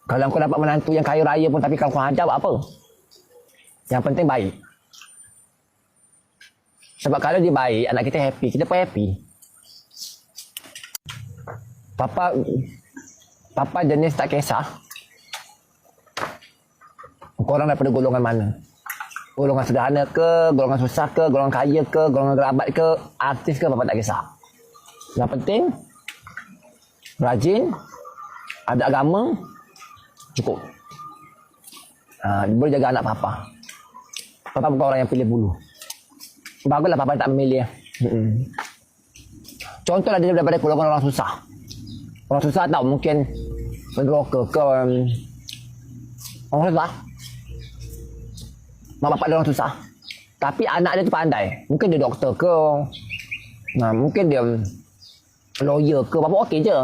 Kalau kau dapat menantu yang kaya raya pun tapi kau hajar buat apa? Yang penting baik. Sebab kalau dia baik, anak kita happy, kita pun happy. Papa jenis tak kisah. Korang daripada golongan mana? Golongan sederhana ke, golongan susah ke, golongan kaya ke, golongan kerabat ke, artis ke, papa tak kisah. Yang penting, rajin, ada agama, cukup. Boleh jaga anak papa. Papa bukan orang yang pilih bulu. Baguslah papa tak memilih. Contohlah dia daripada golongan orang susah. Orang susah tahu mungkin penderoka ke orang susah. Mak bapak dia orang susah. Tapi anak dia tu pandai. Mungkin dia doktor ke. Mungkin dia lawyer ke. Bapak okey je.